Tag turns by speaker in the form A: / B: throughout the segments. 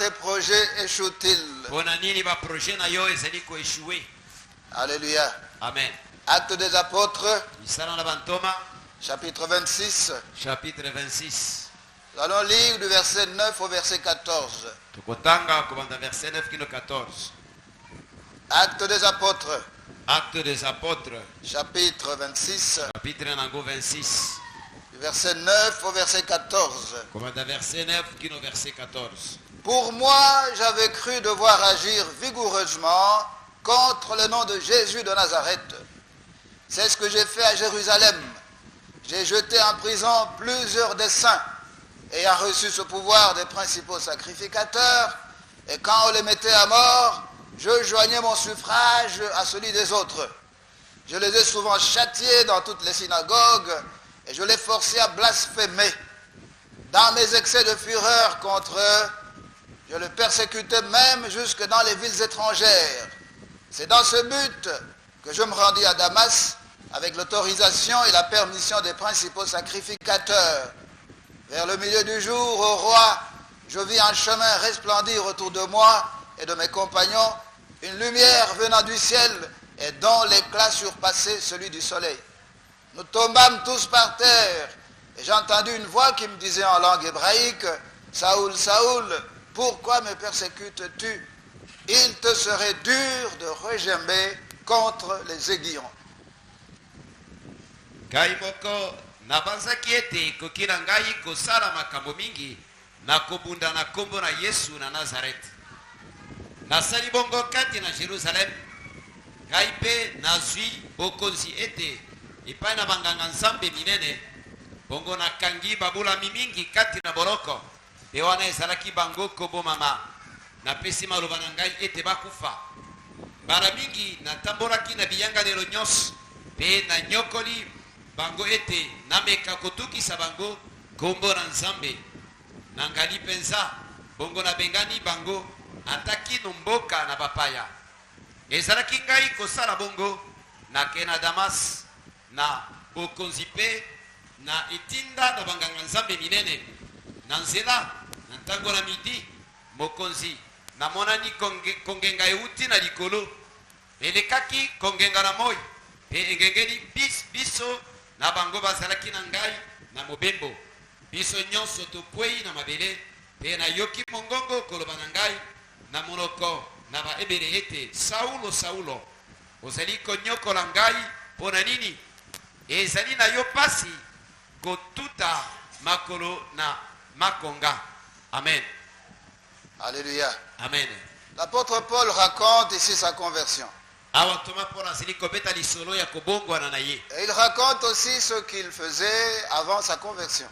A: tes projets échouent-ils? Alléluia.
B: Amen.
A: Actes des apôtres,
B: Misala na bantoma,
A: chapitre 26.
B: chapitre 26.
A: Nous allons lire du verset 9 au verset 14.
B: Tukotanga kubanda verset 9 kino 14.
A: Actes des apôtres,
B: Acte des apôtres,
A: chapitre 26,
B: chapitre nango 26.
A: du verset 9 au verset 14.
B: Kubanda verset 9 kino verset 14.
A: Pour moi, j'avais cru devoir agir vigoureusement contre le nom de Jésus de Nazareth. C'est ce que j'ai fait à Jérusalem. J'ai jeté en prison plusieurs des saints, ayant reçu ce pouvoir des principaux sacrificateurs, et quand on les mettait à mort, je joignais mon suffrage à celui des autres. Je les ai souvent châtiés dans toutes les synagogues, et je les forçais à blasphémer. Dans mes excès de fureur contre eux, je les persécutais même jusque dans les villes étrangères. C'est dans ce but que je me rendis à Damas avec l'autorisation et la permission des principaux sacrificateurs. Vers le milieu du jour, au roi, je vis un chemin resplendir autour de moi et de mes compagnons, une lumière venant du ciel et dont l'éclat surpassait celui du soleil. Nous tombâmes tous par terre et j'entendis une voix qui me disait en langue hébraïque, « Saoul, Saoul, pourquoi me persécutes-tu? Il te serait dur de regimber contre les aiguillons. »
B: Ngai moko nabanzaki ete ekoki na ngai kosala makambo mingi na kobunda na kombo na Yesu na Nazareth. Nasali bongo kati na Jerusalem. Ngai mpe nazwi bokonzi ete epai na banganga nzambe minene bongo nakangi babulami mingi kati na boroko mpe wana ezalaki bango kobomama. Napesi maloba na ngai ete bakufa. Mbala mingi natambolaki na biyanganelo nyonso mpe nanyokoli bango ete nameka kotukisa bango kombo na nzambe na ngali mpenza bongo nabengani bango ataki no mboka na bapaya. Ezalaki ngai kosala bongo nake na Damas na bokonzi mpe na etinda na banganga nzambe minene. Na nzela na ntango na midi mokonzi namonani kongenga euti na likolo elekaki kongenga na moi mpe engengeli biso na bango bazalaki na ngai na mobembo. Biso nyonso tokwei na mabele mpe nayoki mongongo koloba na ngai na monoko na baebele ete Saulo, Saulo, ozali konyokola ngai mpo na nini? Ezali na yo pasi kotuta makolo na makonga. Amen.
A: Alléluia.
B: Amen.
A: L'apôtre Paul raconte ici sa conversion.
B: Et
A: il raconte aussi ce qu'il faisait avant sa conversion.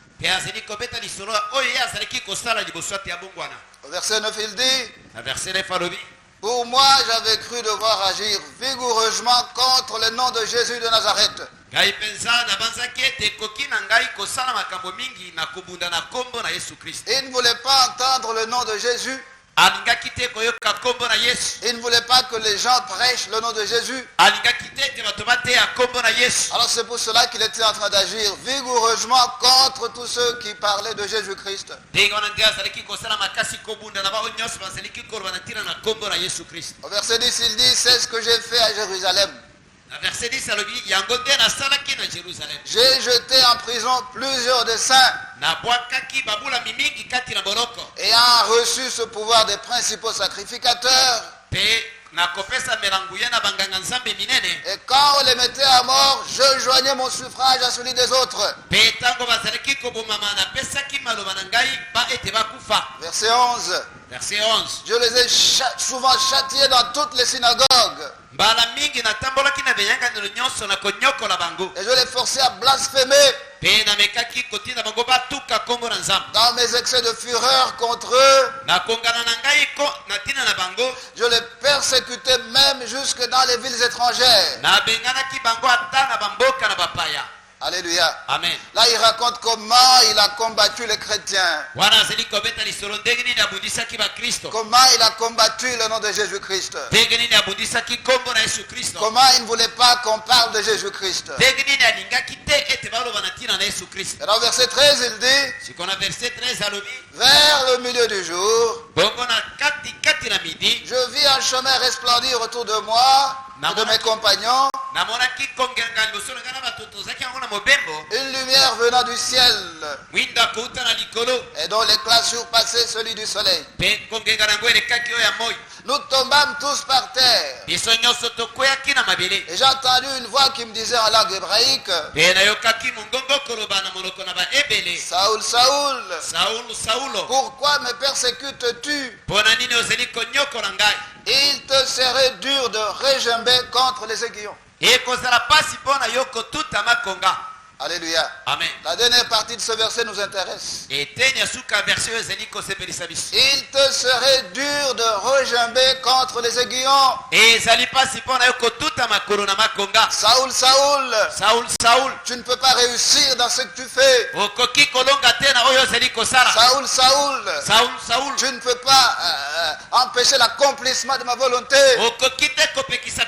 A: Au verset 9, il dit, « Pour moi, j'avais cru devoir agir vigoureusement contre le nom de Jésus de Nazareth. » Il ne voulait pas entendre le nom de Jésus. Il ne voulait pas que les gens prêchent le nom de Jésus. Alors c'est pour cela qu'il était en train d'agir vigoureusement contre tous ceux qui parlaient de Jésus-Christ. Au verset 10, il dit, c'est ce que j'ai fait à Jérusalem. J'ai jeté en prison plusieurs des saints ayant reçu ce pouvoir des principaux sacrificateurs. Et quand on les mettait à mort, je joignais mon suffrage à celui des autres. Verset 11. Je les ai souvent châtiés dans toutes les synagogues. Et je les forçais à blasphémer. Dans mes excès de fureur contre eux, je les persécutais même jusque dans les villes étrangères. Alléluia.
B: Amen.
A: Là, il raconte comment il a combattu les chrétiens.
B: Wana azali kobeta lisolo ndenge nini abundisaki bakristo.
A: Comment il a combattu le nom de Jésus-Christ.
B: Ndenge nini abundisaki kombo na Yesu Kristo.
A: Comment il ne voulait pas qu'on parle de Jésus-Christ.
B: Ndenge nini alingaki te ete baloba na ntina na Yesu Kristo.
A: Et dans verset 13, il dit,
B: Sikona verset 13 alobi.
A: vers le milieu du jour,
B: Bongo na kati na midi.
A: je vis un chemin resplendir autour de moi et de mes compagnons,
B: Namonaki kongenga liboso na ngana bato tozaki yango na mobembo.
A: une lumière venant du ciel
B: Mwinda kouta na likolo.
A: et dont l'éclat surpassait celui du soleil.
B: Pe kongenga nango elekaki oyo ya moi.
A: Nous tombâmes tous par terre.
B: Biso nyonso tokweyaki na mabele.
A: Et j'ai entendu une voix qui me disait en langue hébraïque,
B: Pe nayokaki mongongo koloba na monoko na baebele.
A: Saoul, Saoul,
B: Saulo.
A: pourquoi me persécutes-tu?
B: Mpona nini ozali konyokola ngai?
A: Il te serait dur de régimber contre les aiguillons.
B: Ekozala pasi mpona yo kotuta makonga.
A: Alléluia.
B: Amen.
A: La dernière partie de ce verset nous intéresse.
B: Etenya suka verset oyo ezali kosepelisa biso.
A: Il te serait dur de régimber contre les aiguillons.
B: Ezali pasi mpona yo kotuta makolo na makonga.
A: Saoul, Saoul,
B: Saul,
A: tu ne peux pas réussir dans ce que tu fais.
B: okoki kolonga te na oyo ozali kosala.
A: Saoul,
B: Saul,
A: tu ne peux pas empêcher l'accomplissement de ma volonté.
B: okoki te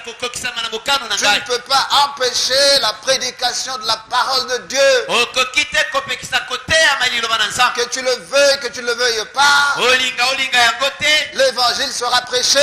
B: kokokisama na mokano na
A: Tu ne
B: ngai.
A: peux pas empêcher la prédication de la parole de Dieu.
B: Okoki te kopekisa koteyama liloba na nzambe.
A: Que tu le veuilles, que tu ne le veuilles pas,
B: Olinga yango te.
A: l'évangile sera prêché.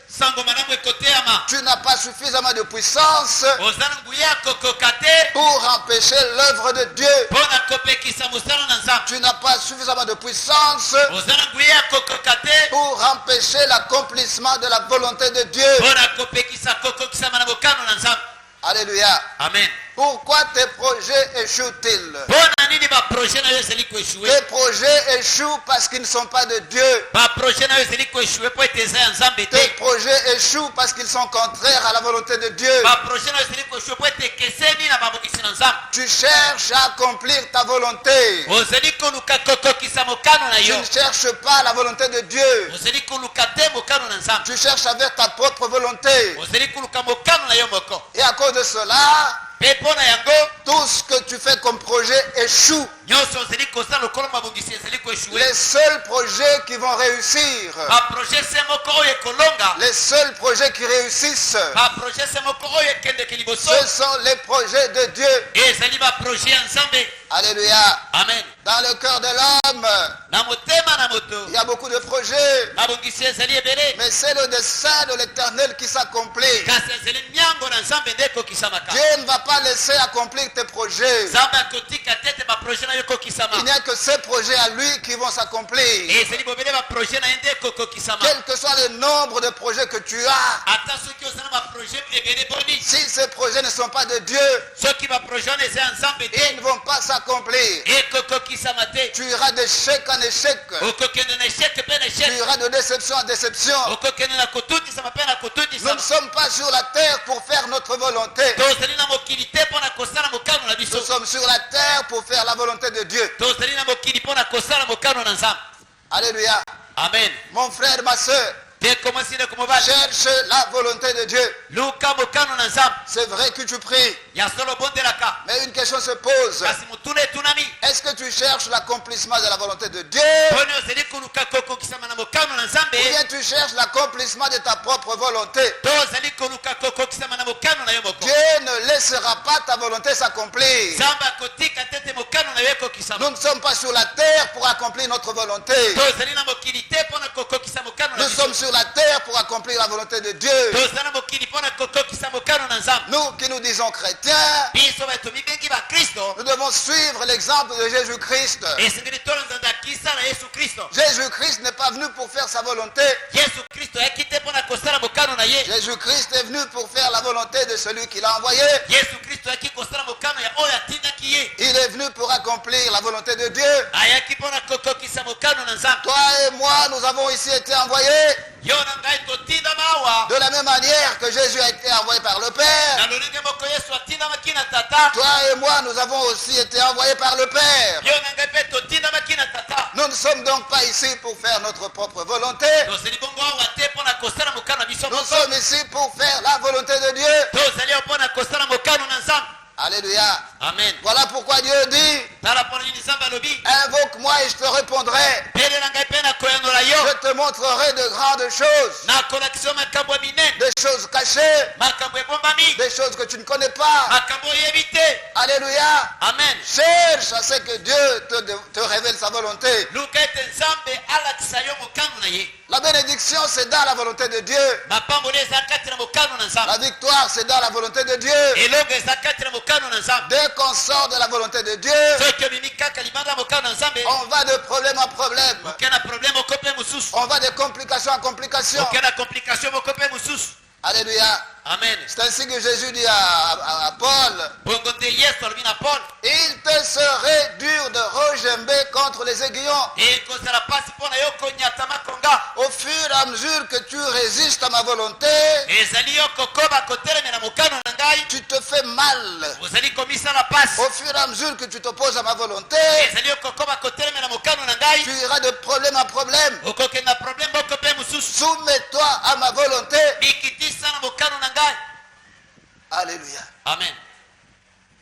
B: Sango malamu ekoteyama.
A: Tu n'as pas suffisamment de puissance
B: Oza na nguya kokoka te.
A: pour empêcher l'œuvre de Dieu.
B: Mpona kopekisa mosala na nzambe.
A: Tu n'as pas suffisamment de puissance
B: Oza na nguya kokoka te.
A: pour empêcher l'accomplissement de la volonté de Dieu.
B: Mpona kopekisa kokokisama na mokano na nzambe.
A: Alléluia.
B: Amen.
A: Pourquoi tes projets échouent-ils?
B: Mpona nini baproje na yo ezali koeshue?
A: Tes projets échouent parce qu'ils ne sont pas de Dieu.
B: Baproje na yo ezali koeshue mpo ete eza ya nzambe
A: Tes
B: te.
A: projets échouent parce qu'ils sont contraires à la volonté de Dieu.
B: Baproje na yo ezali koeshue mpo ete ekeseni na mabokisi na nzambe.
A: Tu cherches à accomplir ta volonté.
B: Ozali koluka kokokisa mokano na
A: Tu
B: yo.
A: ne cherches pas la volonté de Dieu.
B: Ozali koluka te mokano na nzambe.
A: Tu cherches à faire ta propre volonté.
B: Ozali koluka mokano na yo moko.
A: Et à cause de cela,
B: Mpe mpona yango
A: tout ce que tu fais comme projet échoue.
B: nyonso ozali kosala lokolo mabongisi ezali koeshue.
A: Les seuls projets qui vont réussir,
B: Baproje se moko oyo ekolonga.
A: les seuls projets qui réussissent,
B: Baproje se moko oyo ekendeke liboso.
A: ce sont les projets de Dieu.
B: Ezali baproje ya nzambe.
A: Alléluia.
B: Amen.
A: Dans le cœur de l'homme,
B: Na motema na moto.
A: il y a beaucoup de projets,
B: Mabongisi ezali ebele.
A: mais c'est le dessein de l'Éternel qui s'accomplit.
B: Kasi ezali miango na nzambe nde ekokisamaka.
A: Dieu ne va pas laisser accomplir tes projets.
B: Nzambe akotika te ete baproje na yo ekokisama.
A: Il n'y a que ces projets à lui qui vont s'accomplir.
B: Ezali bobele baproje na ye nde ekokokisama.
A: Quel que soit le nombre de projets que tu as,
B: Ata soki oza na baproje ebele boni.
A: si ces projets ne sont pas de Dieu,
B: Soki baproje wana eza ya nzambe
A: ils
B: te.
A: ne vont pas s'accomplir.
B: Ekokokisama te.
A: Tu iras d'échec en échec.
B: Okokende na esheke mpe na
A: Tu
B: esheke.
A: iras de déception en déception.
B: Okokende na kotutisama mpe na
A: Nous ne
B: kotutisama.
A: sommes pas sur la terre pour faire notre volonté.
B: Tozali na mokili te mpo na kosala mokano na biso.
A: Nous sommes sur la terre pour faire la volonté de Dieu.
B: Tozali na mokili mpo na kosala mokano na nzambe.
A: Alléluia.
B: Amen.
A: Mon frère, ma soeur,
B: Te komasine komobali.
A: cherche la volonté de Dieu.
B: Luka mokano na nzambe.
A: C'est vrai que tu pries,
B: Ya solo bondelaka.
A: mais une question se pose.
B: Kasi motuna etunami.
A: Est-ce que tu cherches l'accomplissement de la volonté de Dieu
B: Poni ozali koluka kokokisama na mokano na
A: ou
B: nzambe.
A: bien tu cherches l'accomplissement de ta propre volonté?
B: To ozali koluka kokokisama na mokano na yo moko.
A: Dieu ne laissera pas ta volonté s'accomplir.
B: Nzambe akotika te ete mokano na yo ekokisama.
A: Nous ne sommes pas sur la terre pour accomplir notre volonté.
B: Tozali na mokili te mpo na kokokisa mokano na
A: Nous
B: biso.
A: sommes sur la terre pour accomplir la volonté de Dieu.
B: Tozali na mokili mpo na kokokisa mokano na nzambe.
A: Nous qui nous disons chrétiens,
B: Biso bato mibengi ba Kristo.
A: nous devons suivre l'exemple de Jésus-Christ.
B: Esengeli tolandanda kisa na Yesu Kristo.
A: Jésus-Christ n'est pas venu pour faire sa volonté.
B: Yesu Kristo ayaki te mpo na kosala mokano na ye.
A: Jésus-Christ est venu pour faire la volonté de celui qui l'a envoyé.
B: Yesu Kristo ayaki kosala mokano ya oyo atindaki ye.
A: Il est venu pour accomplir la volonté de Dieu.
B: Ayaki mpo na kokokisa mokano na nzambe.
A: Toi et moi, nous avons ici été envoyés
B: Yo na ngai totindama awa.
A: de la même manière que Jésus a été envoyé par le
B: Na
A: Père.
B: lolenge moko Yesu atindamaki na tata.
A: Toi et moi, nous avons aussi été envoyés par le Père.
B: Yo na ngai mpe totindamaki na tata.
A: Nous ne sommes donc pas ici pour faire notre propre volonté.
B: Tozali bongo awa te mpo na kosala mokano na biso
A: Nous
B: moko.
A: sommes ici pour faire la volonté de Dieu.
B: Tozali awa mpo na kosala mokano na nzambe.
A: Alléluia.
B: Amen.
A: Voilà pourquoi Dieu dit,
B: Tala pona nini nzambe alobi.
A: invoque-moi et je te répondrai.
B: Pele na ngai pe na koyanola yo.
A: Je te montrerai de grandes choses,
B: Na kolakisa yo makambo ya minene.
A: des choses cachées,
B: Makambo ebombami.
A: des choses que tu ne connais pas.
B: Makambo oyebi te.
A: Alléluia.
B: Amen.
A: Cherche à ce que Dieu te révèle sa volonté.
B: Luka ete nzambe alakisa yo mokano na ye.
A: La bénédiction, c'est dans la volonté de Dieu.
B: Mapamboli eza kati na mokano na
A: La
B: nzambe.
A: victoire, c'est dans la volonté de Dieu.
B: Elongo eza kati na mokano na nzambe.
A: Dès qu'on sort de la volonté de Dieu,
B: Soki omemi kaka libanda ya mokano na nzambe.
A: on va de problème en problème.
B: Oke na problème moko mpe mosusu.
A: On va de complication en complication.
B: Oke na complication moko mpe mosusu.
A: Alléluia.
B: Amen.
A: C'est ainsi que Jésus dit à Paul,
B: Bongo te yesu alobi na paul.
A: il te serait dur de regember contre les aiguillons.
B: Ekozala pasi mpo na yo konyata makonga.
A: Au fur et à mesure que tu résistes à ma volonté,
B: Ezali yo kokoba kotelemela mokano na ngai.
A: tu te fais mal.
B: Ozali komisala pasi.
A: Au fur et à mesure que tu t'opposes à ma volonté,
B: Ezali yo kokoba kotelemela mokano na ngai.
A: tu iras de problème en problème.
B: Okokenda problème moko mpe mosusu.
A: Soumets-toi à ma volonté.
B: Mikitisa na mokano na ngai.
A: Alléluia.
B: Amen.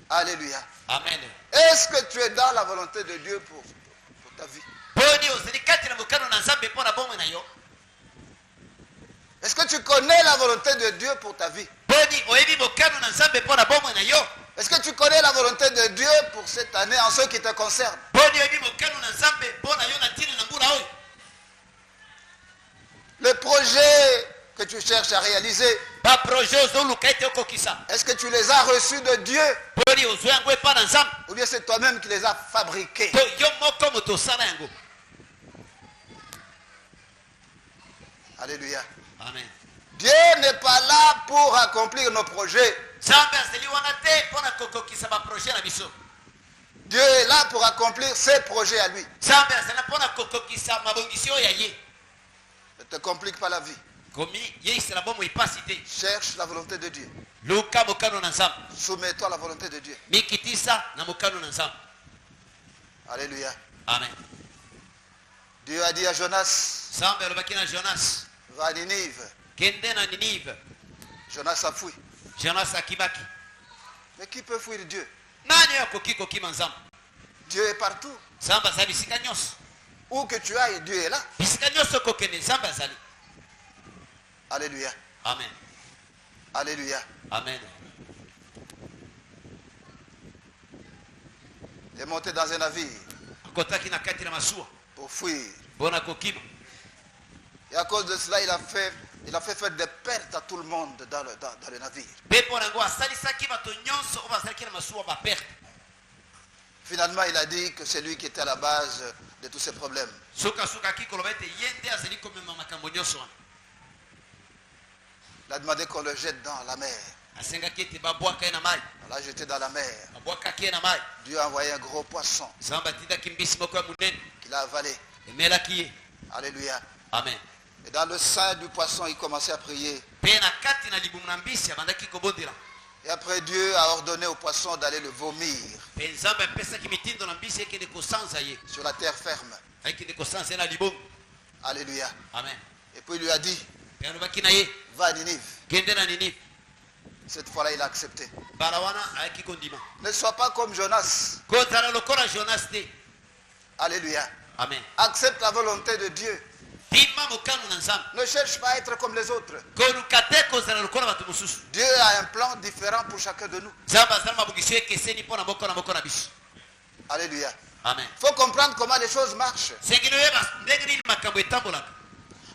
A: Alléluia.
B: Amen.
A: Est-ce que tu es dans la volonté de Dieu pour ta vie?
B: Poni ozali kati na mokano na nzambe mpo na bomoi na yo.
A: Est-ce que tu connais la volonté de Dieu pour ta vie?
B: Poni oyebi mokano na nzambe mpo na bomoi na yo.
A: Est-ce que tu connais la volonté de Dieu pour cette année en ce qui te concerne?
B: Poni oyebi mokano na nzambe mpo na yo na ntina na mbula oyo.
A: Le projet que tu cherches à réaliser,
B: Baproje ozoluka ete okokisa.
A: est-ce que tu les as reçus de Dieu?
B: Poni ozwa yango epa na nzambe.
A: Ou bien c'est toi-même qui les as fabriqués?
B: To yo moko moto osala yango.
A: Alléluia.
B: Amen.
A: Dieu n'est pas là pour accomplir nos projets.
B: Nzambe azali wana te mpo na kokokisa baproje na biso.
A: Dieu est là pour accomplir ses projets à lui.
B: Nzambe azali mpo na kokokisa mabongisi oyo ya ye.
A: Ne te complique pas la vie.
B: Komi yeisela bomoi mpasi te.
A: Cherche la volonté de Dieu.
B: Luka mokano na nzambe.
A: Soumets-toi à la volonté de Dieu.
B: Mikitisa na mokano na nzambe.
A: Alléluia.
B: Amen.
A: Dieu a dit à Jonas,
B: Nzambe alobaki na Jonas.
A: va à Ninive.
B: Kende na Ninive.
A: Jonas a fui.
B: Jonas akimaki.
A: Mais qui peut fuir Dieu?
B: Nani oyo akoki kokima nzambe?
A: Dieu est partout.
B: Nzambe azali bisika nyonso.
A: Où que tu ailles, Dieu est là.
B: Bisika nyonso okokende nzambe azali.
A: Alléluia.
B: Amen.
A: Alléluia.
B: Amen.
A: Il est monté dans un navire
B: Akotaki na kati na masuwa.
A: pour fuir.
B: Mpona kokima.
A: Et à cause de cela, il a fait faire des pertes à tout le monde dans le navire.
B: Mpe mpona yango asalisaki bato nyonso oyo bazalaki na masuwa baperte.
A: Finalement, il a dit que c'est lui qui était à la base de tous ces problèmes.
B: Sukasukaki koloba ete ye nde azali komema makambo nyonso wana.
A: Il a demandé qu'on le jette dans la mer.
B: Asengaki ete babwaka ye na mai.
A: On l'a jeté dans la mer.
B: Babwakaki ye na mai.
A: Dieu a envoyé un gros poisson
B: Nzambe atindaki mbisi moko ya monene.
A: qu'il a avalé.
B: Emelaki ye.
A: Alléluia.
B: Amen.
A: Et dans le sein du poisson, il commençait à prier.
B: Mpe na kati na libumu na mbisi abandaki kobondela.
A: Et après, Dieu a ordonné au poisson d'aller le vomir
B: Mpe nzambe apesaki mitindo na mbisi ekende kosanza ye.
A: sur la terre ferme.
B: Ekende kosanza ye na libumu.
A: Alléluia.
B: Amen.
A: Et puis il lui a dit,
B: Mpe alobaki na ye.
A: va à Ninive.
B: Kende na Ninive.
A: Cette fois-là, il a accepté.
B: Mbala wana ayaki kondima.
A: Ne sois pas comme Jonas.
B: Kozala lokola Jonas te.
A: Alléluia.
B: Amen.
A: Accepte la volonté de Dieu.
B: Bima mokano na nzambe.
A: Ne cherche pas à être comme les autres.
B: Koluka te kozala lokola bato mosusu.
A: Dieu a un plan différent pour chacun de nous.
B: Nzambe azali mabongisi ekeseni mpo na moko na biso.
A: Alléluia.
B: Amen.
A: Il faut comprendre comment les choses marchent.
B: Sengeli oyeba ndenge nini makambo etambolaka.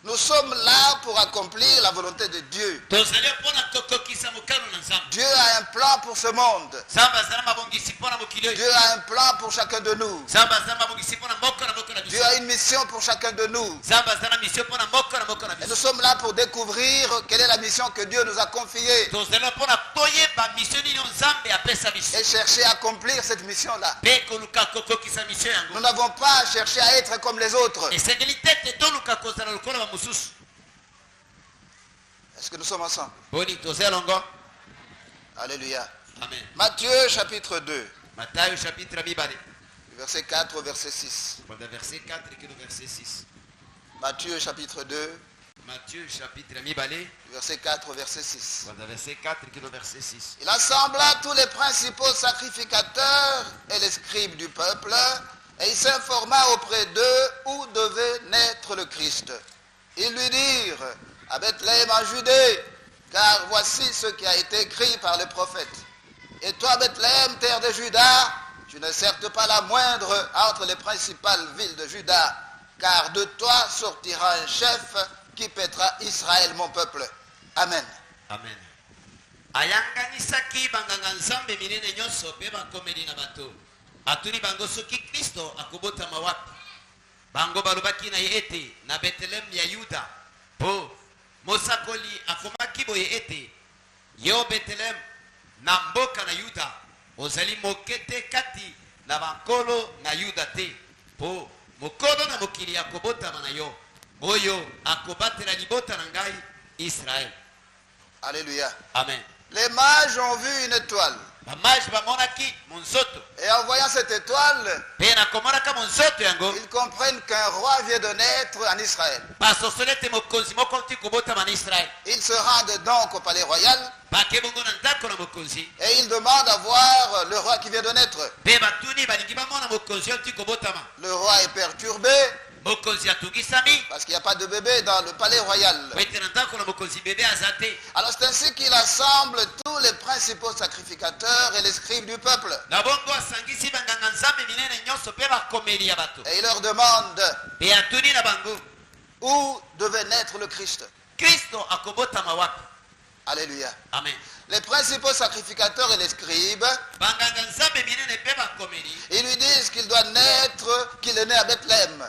A: Nous sommes là pour accomplir la volonté de Dieu.
B: Tozali mpona kokokisa mokano na nzambe.
A: Dieu a un plan pour ce monde.
B: Nzambe azali mabongisi mpona mokili oyo.
A: Dieu a un plan pour chacun de nous.
B: Nzambe azali mabongisi mpona moko na
A: Dieu
B: biso.
A: a une mission pour chacun de nous.
B: Nzambe azali na mission mpona moko na
A: Et nous
B: biso.
A: sommes là pour découvrir quelle est la mission que Dieu nous a confiée
B: Tozali mpona toyeba mission nini oyo nzambe apesa biso.
A: et chercher à accomplir cette mission-là.
B: Mpe koluka kokokisa mission
A: Nous
B: yango.
A: n'avons pas cherché à être comme les autres.
B: Esengeli te te toluka kozala lokola bamosusu.
A: Est-ce que nous sommes ensemble?
B: Boni tozali longo.
A: Alléluia.
B: Amen.
A: Matthieu chapitre 2,
B: Matayo chapitre mibale.
A: verset 4 au verset 6.
B: Kwanda verset 4 kino verset 6.
A: Matthieu chapitre 2,
B: Matthieu chapitre mibale
A: verset 4 au verset 6.
B: kwanza verset 4 kilo verset 6.
A: Il assembla tous les principaux sacrificateurs et les scribes du peuple, et il s'informa auprès d'eux où devait naître le Christ. Ils lui dirent, à Bethléem en Judée, car voici ce qui a été écrit par le prophète. Et toi, Bethléem, terre de Juda, tu n'es certes pas la moindre entre les principales villes de Juda, car de toi sortira un chef qui paîtra Israël, mon peuple. Amen.
B: Amen. Ayanganisaki banganga nzambe minene nyonso pe bakomeli na bato. Atuni bango soki Kristo akobotama wapi. Bango balobaki na ye ete na Bethlehem ya Yuda. Po mosakoli akomaki boye ete yo Bethlehem na mboka na Yuda ozali mokete kati na bankolo na Yuda te. Po mokolo na mokili akobotama na yo. Oyo akobatela libota na ngai Israël.
A: Alléluia.
B: Amen.
A: Les mages ont vu une étoile. Et en voyant cette étoile, ils comprennent qu'un roi vient de naître en Israël. Ils se rendent donc au palais royal et ils demandent à voir le roi qui vient de naître. Le roi est perturbé parce qu'il n'y a pas de bébé dans le palais royal. Alors c'est ainsi qu'il assemble tous les principaux sacrificateurs et les scribes du peuple. Et il leur demande où devait naître le Christ. Alléluia.
B: Amen.
A: Les principaux sacrificateurs et les scribes, ils lui disent qu'il doit naître, qu'il est né à Bethléem.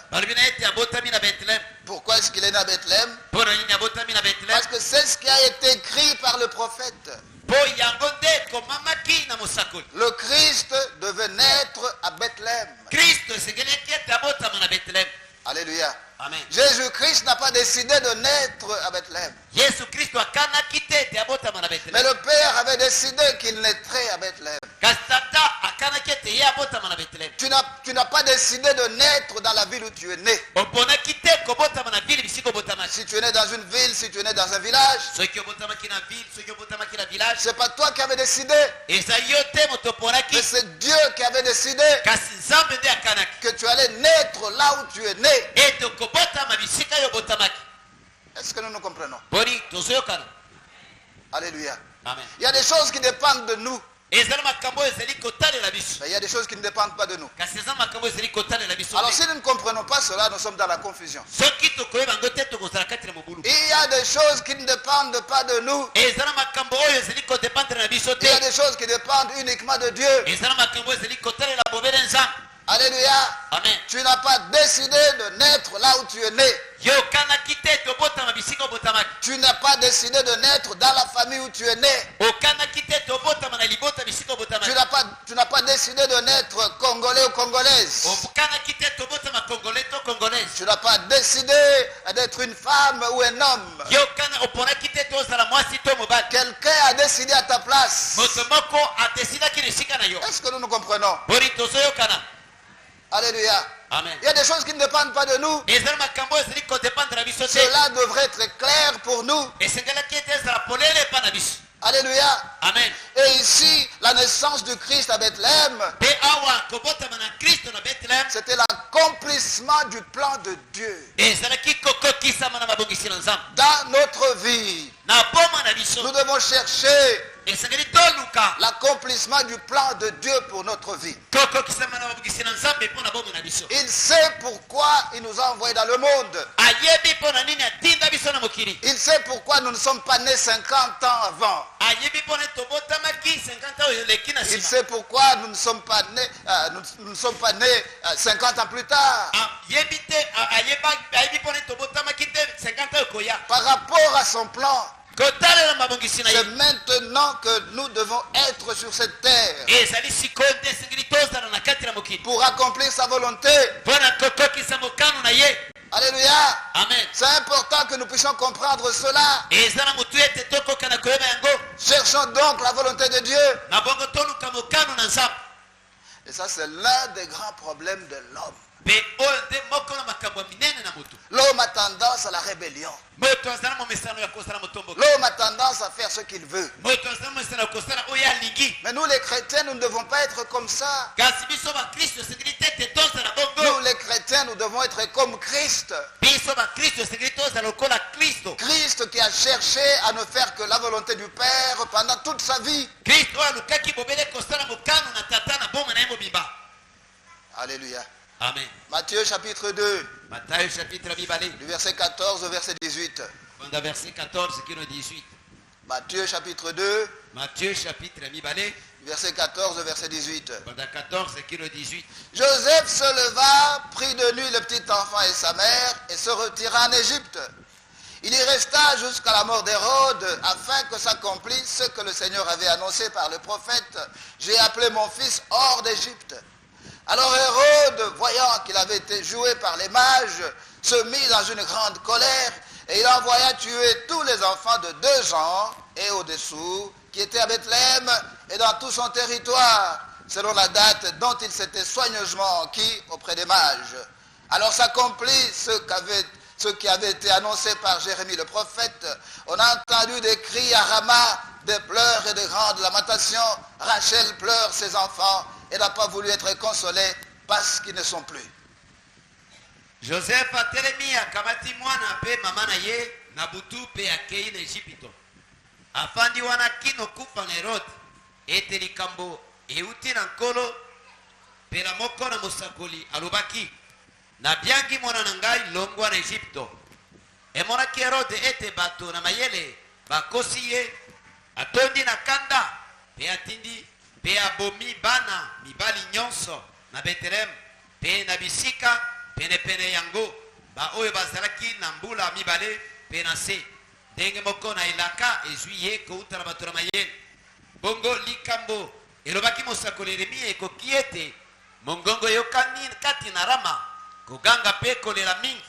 A: Pourquoi est-ce qu'il est né à Bethléem? Parce que c'est ce qui a été écrit par le prophète. Le Christ devait naître à Bethléem. Alléluia.
B: Amen.
A: Jésus-Christ n'a pas décidé de naître à Bethléem. Mais le Père avait décidé qu'il naîtrait à Bethléem. Tu n'as pas décidé de naître dans la ville où tu es né. Si tu es né dans une ville, si tu es né dans un village, c'est pas toi qui avais décidé. Mais c'est Dieu qui avait décidé que tu allais naître là où tu es né. Est-ce que nous nous comprenons? Alléluia.
B: Amen.
A: Il y a des choses qui dépendent de nous. Mais il y a des choses qui ne dépendent pas de nous. Alors si nous ne comprenons pas cela, nous sommes dans la confusion. Il y a des choses qui ne dépendent pas de nous. Il y a des choses qui dépendent uniquement de Dieu. Alléluia.
B: Amen.
A: Tu n'as pas décidé de naître là où tu es né. Tu n'as pas décidé de naître dans la famille où tu es né. Tu n'as pas décidé de naître congolais ou congolaise. Tu n'as pas décidé d'être une femme ou un homme. Quelqu'un a décidé à ta place. Est-ce que nous nous comprenons? Alléluia.
B: Amen.
A: Il y a des choses qui ne dépendent pas de nous. Cela devrait être clair pour nous. Alléluia.
B: Amen.
A: Et ici, la naissance du Christ à Bethléem, c'était l'accomplissement du plan de Dieu. Dans notre vie, nous devons chercher l'accomplissement du plan de Dieu pour notre vie. Il sait pourquoi il nous a envoyés dans le monde. Il sait pourquoi nous ne sommes pas nés 50 ans avant. Il sait pourquoi nous ne sommes pas nés, 50 ans plus tard. Par rapport à son plan, c'est maintenant que nous devons être sur cette terre pour accomplir sa volonté. Alléluia.
B: Amen.
A: C'est important que nous puissions comprendre cela. Cherchons donc la volonté de Dieu. Et ça, c'est l'un des grands problèmes de l'homme.
B: mpe oyo nde moko na makambo ya minene na motu.
A: L'homme a tendance à la rébellion.
B: moto azala momesano ya kosala motomboki.
A: L'homme a tendance à faire ce qu'il veut.
B: moto azala momesano ya kosala oyo alingi.
A: Mais nous, les chrétiens, nous ne devons pas être comme ça.
B: kasi biso bakristo esengeli te te tozala
A: Nous,
B: bongo.
A: les chrétiens, nous devons être comme Christ.
B: biso bakristo esengeli tozala lokola kristo.
A: Christ qui a cherché à ne faire que la volonté du Père pendant toute sa vie.
B: kristo oyo alukaki bobele kosala mokano na tata na bongo na ye mobimba.
A: Alléluia.
B: amen.
A: Matthieu chapitre 2,
B: matayo chapitre ya mibale
A: du verset 14 au verset 18.
B: banda verset 14 kino 18.
A: Matthieu chapitre 2,
B: Matthieu chapitre ya mibale
A: verset 14 au verset 18.
B: banda 14 kino 18.
A: Joseph se leva, prit de nuit le petit enfant et sa mère et se retira en Égypte. Il y resta jusqu'à la mort d'Hérode afin que s'accomplisse ce que le Seigneur avait annoncé par le prophète. J'ai appelé mon fils hors d'Égypte. Alors Hérode, voyant qu'il avait été joué par les mages, se mit dans une grande colère et il envoya tuer tous les enfants de 2 ans et au-dessous qui étaient à Bethléem et dans tout son territoire, selon la date dont il s'était soigneusement enquis auprès des mages. Alors s'accomplit ce qui avait été annoncé par Jérémie le prophète. On a entendu des cris à Rama, des pleurs et de grandes lamentations. Rachel pleure ses enfants et n'a pas voulu être consolée parce qu'ils ne sont plus.
B: joseph atelemi akamati mwana mpe mama na ye na butu mpe akei na Ejipito. afandi wana kino kufa na Herode ete likambo euti na nkolo mpe na moko na mosakoli alobaki nabiangi mwana na ngai longwa na Ejipito. emonaki Herode ete bato na mayele bakosi ye atondi na kanda mpe atindi mpe abomi bana mibali nyonso na Betlehem mpe na bisika penepene yango baoyo bazalaki na mbula mibale mpe na se ndenge moko na elaka ezwi ye kouta na bato na mayele. bongo likambo elobaki mosakoli Yeremia ekoki ete mongongo eyokani kati na Rama koganga mpe kolela mingi.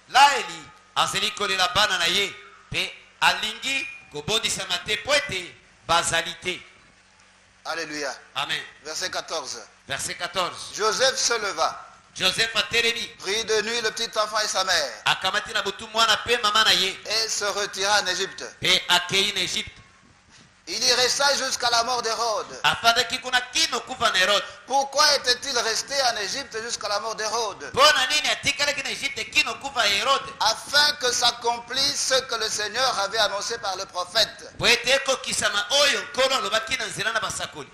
B: Laeli azali kolela bana na ye mpe alingi kobondisama te po ete bazali te.
A: Alléluia.
B: amen.
A: Verset 14.
B: verset 14.
A: Joseph se leva,
B: joseph atelemi
A: prit de nuit le petit enfant et sa mère
B: akamati na butu mwana mpe mama na ye
A: et se retira en Égypte.
B: mpe akei na Egypte.
A: Il y resta jusqu'à la mort d'Hérode.
B: afandaki kuna kino kufa na Herode.
A: Pourquoi était-il resté en Égypte jusqu'à la mort d'Hérode?
B: mpona nini atikalaki na Egypte kino kufa ya Herode?
A: Afin que s'accomplisse ce que le Seigneur avait annoncé par le prophète.
B: po ete ekokisama oyo nkolo alobaki na nzela na basakoli.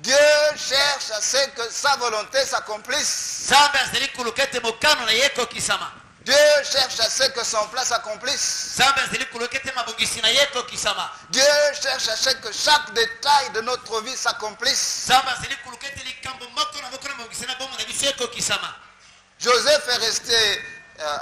A: Dieu cherche à ce que sa volonté s'accomplisse.
B: nzambe azali koluka ete mokano na ye ekokisama.
A: Dieu cherche à ce que son plan s'accomplisse.
B: nzambe azali koluka ete mabongisi na ye ekokisama.
A: Dieu cherche à ce que chaque détail de notre vie s'accomplisse.
B: nzambe azali koluka ete likambo moko na moko na mabongisi na bomo na biso ekokisama.
A: Joseph est resté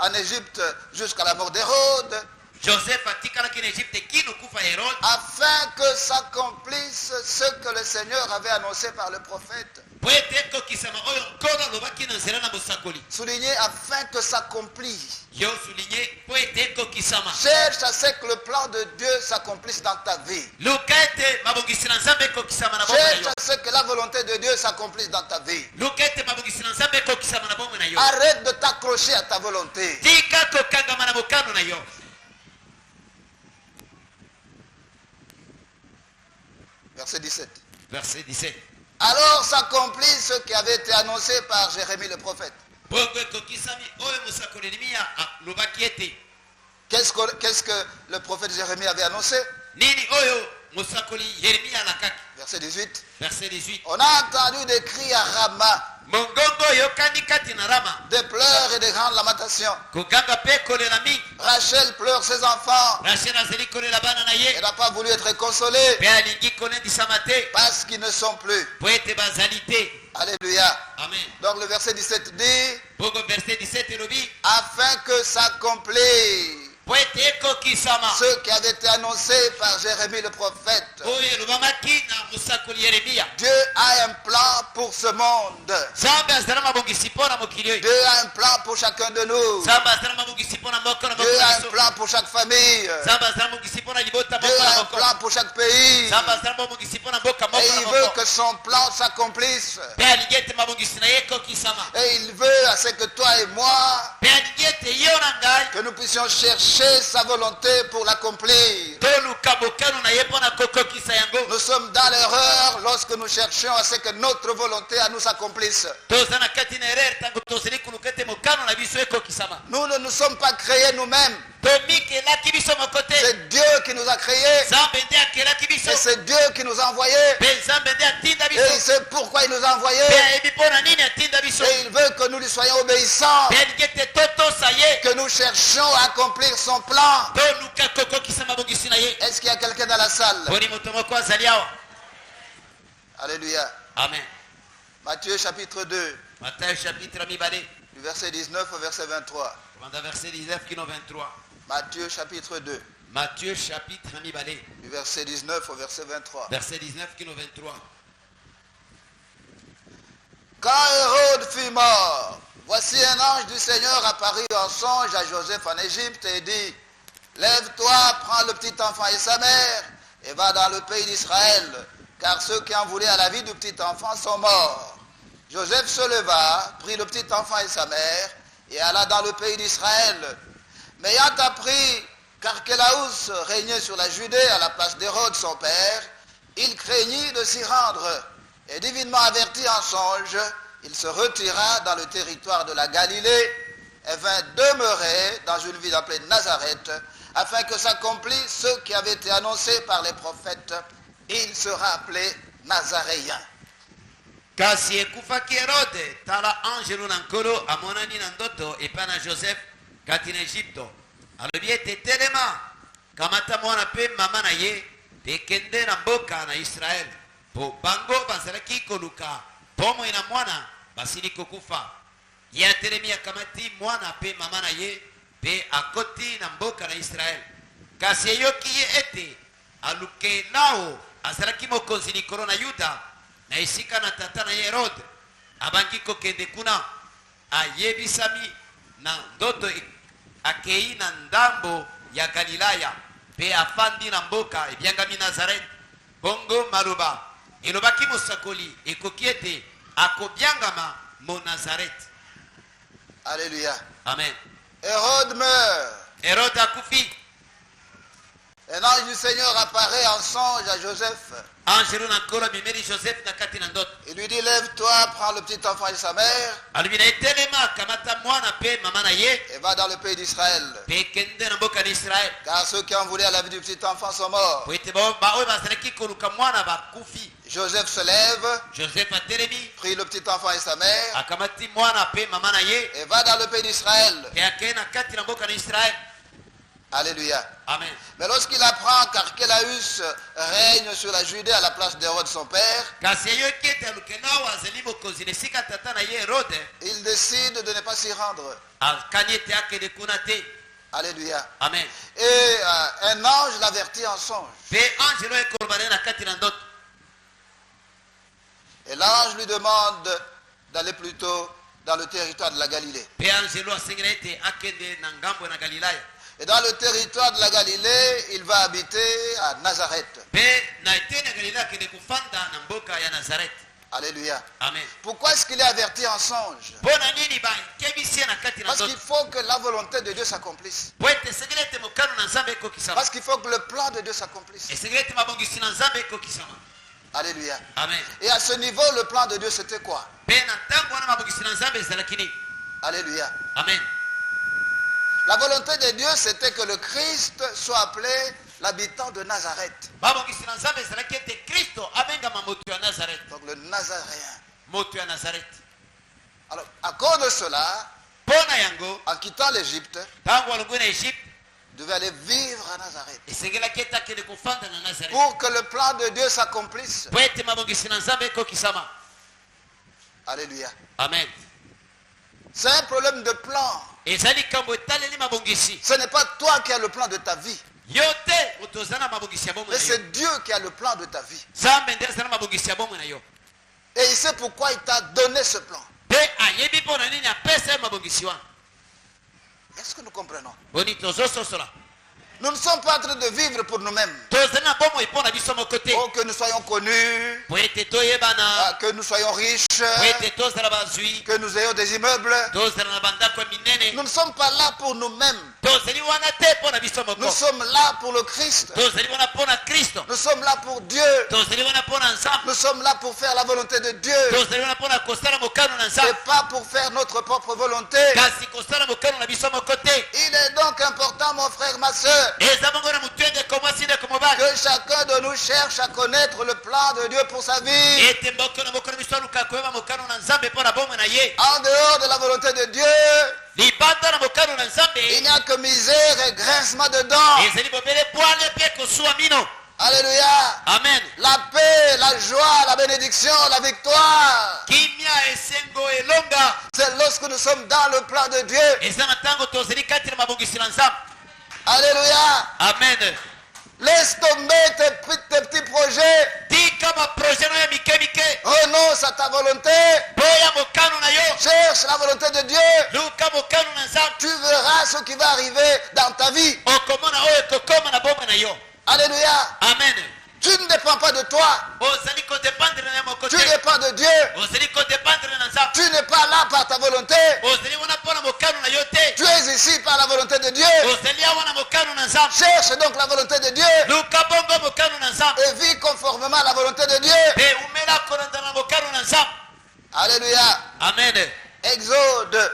A: en Égypte jusqu'à la mort d'Hérode,
B: joseph atikalaki na Egypte kino kufa ya Herode
A: afin que s'accomplisse ce que le Seigneur avait annoncé par le prophète.
B: po ete ekokisama oyo nkolo alobaki na nzela na mosakoli.
A: Souligné afin que s'accomplisse.
B: yo souligne po ete ekokisama.
A: Cherche à ce que le plan de Dieu s'accomplisse dans ta vie.
B: luka ete mabongisi na nzambe ekokisama na bomo na
A: Cherche
B: yo.
A: à ce que la volonté de Dieu s'accomplisse dans ta vie.
B: luka ete mabongisi na nzambe ekokisama na bomo na yo.
A: Arrête de t'accrocher à ta volonté.
B: tika kokangama na mokano na yo.
A: Verset 17.
B: verset 17.
A: Alors s'accomplit ce qui avait été annoncé par Jérémie le prophète.
B: bongo ekokisami oyo mosakoli Yeremia alobaki ete.
A: Qu'est-ce que le prophète Jérémie avait annoncé?
B: nini oyo mosakoli Yeremia alakaki?
A: Verset 18.
B: verset 18.
A: On a entendu des cris à Rama,
B: mongongo eyokani kati na Rama
A: des pleurs et de grandes lamentations.
B: koganga mpe kolela mingi.
A: Rachel pleure ses enfants.
B: rachel azali kolela bana na ye
A: Elle n'a pas voulu être consolée
B: mpe alingi kolendisama te
A: parce qu'ils ne sont plus.
B: po ete bazali te.
A: Alléluia.
B: amen.
A: Donc le verset 17 dit,
B: bongo verset 17 elobi
A: afin que s'accomplisse
B: po ete ekokisama
A: ce qui avait été annoncé par Jérémie le prophète.
B: oyo elobamaki na mosakoli Yeremia.
A: Dieu a un plan pour ce monde. Dieu a un plan pour chacun de nous. Dieu a un plan pour chaque famille. Dieu a un plan pour chaque pays. Et il veut que son plan s'accomplisse. Et il veut à ce que toi et moi, que nous puissions chercher sa volonté pour l'accomplir. Nous sommes dans l'erreur lorsque nous cherchons à ce que notre volonté à nous s'accomplisse. Nous ne nous sommes pas créés nous-mêmes. C'est Dieu qui nous a créés. Et c'est Dieu qui nous a envoyés. Et il sait pourquoi il nous a envoyés. Et il veut que nous lui soyons obéissants. Que nous cherchions à accomplir son plan. Est-ce qu'il y a quelqu'un dans la salle? Alléluia.
B: Amen.
A: Matthieu chapitre 2. Du verset 19 au verset 23. Matthieu chapitre 2. Du verset 19 au verset 23. Quand Hérode fut mort, voici un ange du Seigneur apparut en songe à Joseph en Égypte et dit: Lève-toi, prends le petit enfant et sa mère et va dans le pays d'Israël, car ceux qui en voulaient à la vie du petit enfant sont morts. Joseph se leva, prit le petit enfant et sa mère et alla dans le pays d'Israël. Mais ayant appris qu'Archélaüs régnait sur la Judée à la place d'Hérode son père, il craignit de s'y rendre. Et divinement averti en songe, il se retira dans le territoire de la Galilée et vint demeurer dans une ville appelée Nazareth, afin que s'accomplisse ce qui avait été annoncé par les prophètes. Il sera appelé Nazaréen.
B: Kasi ekufaki Herode tala anjelu na nkolo amonani na ndoto epai na Joseph kati na Egypto. Alobi ete telema kamata mwana pe mama na ye tekende na mboka na Israel. Po bango bazalaki koluka pomo ina mwana basili kokufa. Ye atelemi akamati mwana pe mama na ye pe akoti na mboka na Israel. Kasi eyoki ye ete aluke nao azalaki mokonzi likolo na Yuda na esika na tata na Herode abangi kokende kuna ayebisami na ndoto akei na ndambo ya Galilaya pe afandi na mboka ebyangami Nazareth. Bongo maluba elobaki mosakoli ekoki ete akobyangama mo Nazareth.
A: Alléluia.
B: Amen.
A: Hérode meurt.
B: Hérode akufi.
A: Un ange du Seigneur apparaît en songe à Joseph. Il lui dit: Lève-toi, prends le petit enfant et sa mère et va dans le pays d'Israël, car ceux qui en voulaient à la vie du petit enfant sont morts. Joseph se lève, prit le petit enfant et sa mère et va dans le pays d'Israël. Alléluia.
B: Amen.
A: Mais lorsqu'il apprend qu'Archélaüs règne sur la Judée à la place d'Hérode son père, il décide de ne pas s'y rendre. Alléluia.
B: Amen.
A: Et un ange l'avertit en songe. Et l'ange lui demande d'aller plutôt dans le territoire de la Galilée. Et dans le territoire de la Galilée, il va habiter à Nazareth. Alléluia.
B: Amen.
A: Pourquoi est-ce qu'il est averti en songe? Parce qu'il faut que la volonté de Dieu s'accomplisse. Parce qu'il faut que le plan de Dieu s'accomplisse. Alléluia.
B: Amen.
A: Et à ce niveau, le plan de Dieu, c'était quoi? Alléluia.
B: Amen.
A: La volonté de Dieu, c'était que le Christ soit appelé l'habitant de Nazareth. Donc le Nazaréen. Alors, à cause de cela, en quittant l'Égypte, il devait aller vivre à Nazareth. Pour que le plan de Dieu s'accomplisse. Alléluia.
B: Amen.
A: C'est un problème de plan. Ce n'est pas toi qui as le plan de ta vie. Mais c'est Dieu qui a le plan de ta vie. Et il sait pourquoi il t'a donné ce plan. Est-ce que nous comprenons? Nous ne sommes pas en train de vivre pour nous-mêmes. Oh, que nous soyons connus, que nous soyons riches, que nous ayons des immeubles. Nous ne sommes pas là pour nous-mêmes. Nous sommes là pour le Christ. Nous sommes là pour Dieu. Nous sommes là pour faire la volonté de Dieu. Et pas pour faire notre propre volonté. Il est donc important, mon frère, ma soeur, que chacun de nous cherche à connaître le plan de Dieu pour sa vie. En dehors de la volonté de Dieu, il n'y a que misère et grincement de dents. Alléluia.
B: Amen.
A: La paix, la joie, la bénédiction, la victoire. C'est lorsque nous sommes dans le plan de Dieu. Alléluia.
B: Amen.
A: Laisse tomber tes petits projets. Renonce à ta volonté. Cherche la volonté de Dieu. Tu verras ce qui va arriver dans ta vie. Alléluia.
B: Amen.
A: Tu ne dépends pas de toi. Tu dépends de Dieu. Tu n'es pas là par ta volonté. Tu es ici par la volonté de Dieu. Cherche donc la volonté de Dieu. Et vis conformément à la volonté de Dieu. Alléluia.
B: Amen.
A: Exode.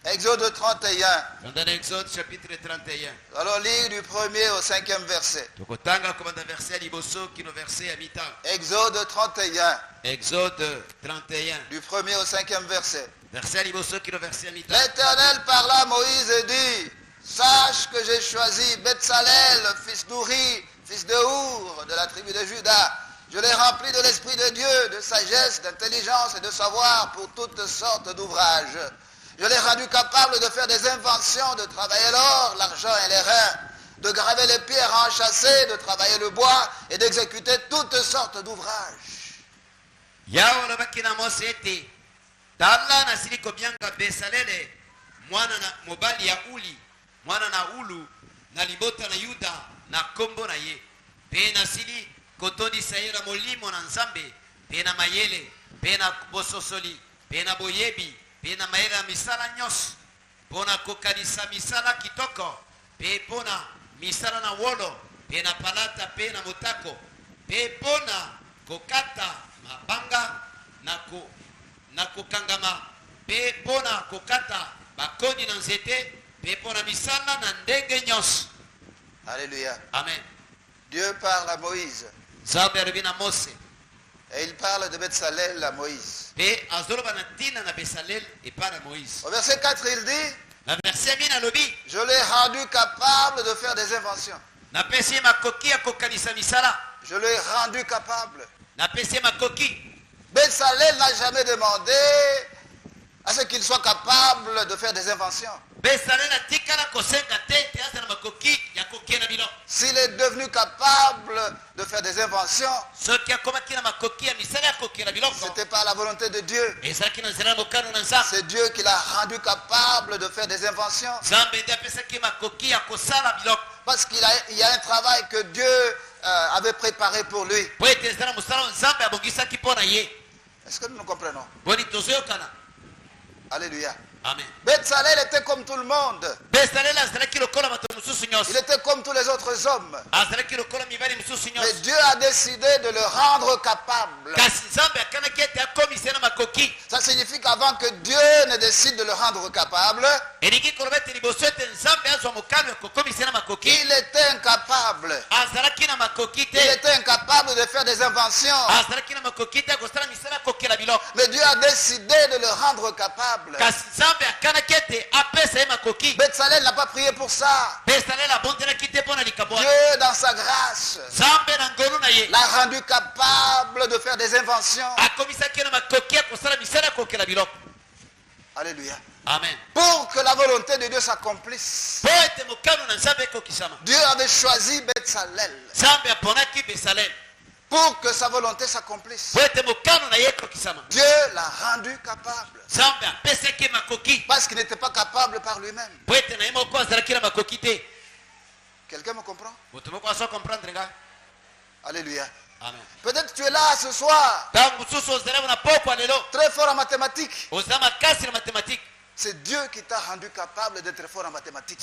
A: Exode 31.
B: Exode chapitre 31.
A: Alors lire du 1er au 5e verset. Exode 31.
B: Exode 31.
A: Du 1er au 5e verset.
B: L'Éternel
A: parla à Moïse et dit: sache que j'ai choisi Betsalel, fils d'Uri, fils de Our, de la tribu de Juda. Je l'ai rempli de l'esprit de Dieu, de sagesse, d'intelligence et de savoir pour toutes sortes d'ouvrages. Je l'ai rendu capable de faire des inventions, de travailler l'or, l'argent et les reins, de graver les pierres enchâssées, de travailler le bois et d'exécuter toutes sortes d'ouvrages.
B: Tala na siliko bianga Besalele mwana na mobali ya Uli mwana na Ulu na libota na Yuda na kombo na ye pe na sili kotoni sayira molimo na Nzambe pe na mayele pe na bososoli pe na boyebi pe na mayela misala nyos pona kokanisa misala kitoko pe pona misala na wolo pe na palata pe na motako pe pona kokata mabanga na kokangama pe pona kokata bakoni na nzete pe pona misala na ndenge nyos.
A: Alléluia.
B: Amen.
A: Dieu parle à Moïse.
B: Nzambe arubina Mose.
A: Et il parle de Betsalel à Moïse.
B: Pe azoloba na tina na Betsalel et pas à Moïse.
A: Au verset 4 il dit:
B: na verset mina lobi,
A: je l'ai rendu capable de faire des inventions.
B: Na pesi makoki akokanisa misala.
A: Je l'ai rendu capable.
B: Na pesi makoki.
A: Betsalel n'a jamais demandé à ce qu'il soit capable de faire des inventions. S'il est devenu capable de faire des inventions, c'était pas la volonté de Dieu. C'est Dieu qui l'a rendu capable de faire des inventions. Parce qu'il y a un travail que Dieu avait préparé pour lui. Est-ce que nous comprenons? Alléluia.
B: Amen.
A: Betsalel était comme tout le monde. Il était comme tous les autres hommes. Mais Dieu a décidé de le rendre capable. Ça signifie qu'avant que Dieu ne décide de le rendre capable, il était incapable. Il était incapable de faire des inventions. Mais Dieu a décidé de le rendre capable. Betsalel n'a pas prié pour ça. Dieu, dans sa grâce, l'a rendu capable de faire des inventions. Alléluia.
B: Amen.
A: Pour que la volonté de Dieu s'accomplisse. Dieu avait choisi Betsalel. Pour que sa volonté s'accomplisse. Dieu l'a rendu capable. Parce qu'il n'était pas capable par lui-même. Quelqu'un me comprend? Alléluia.
B: Amen.
A: Peut-être tu es là ce soir, très fort en mathématiques. C'est Dieu qui t'a rendu capable d'être fort en mathématiques.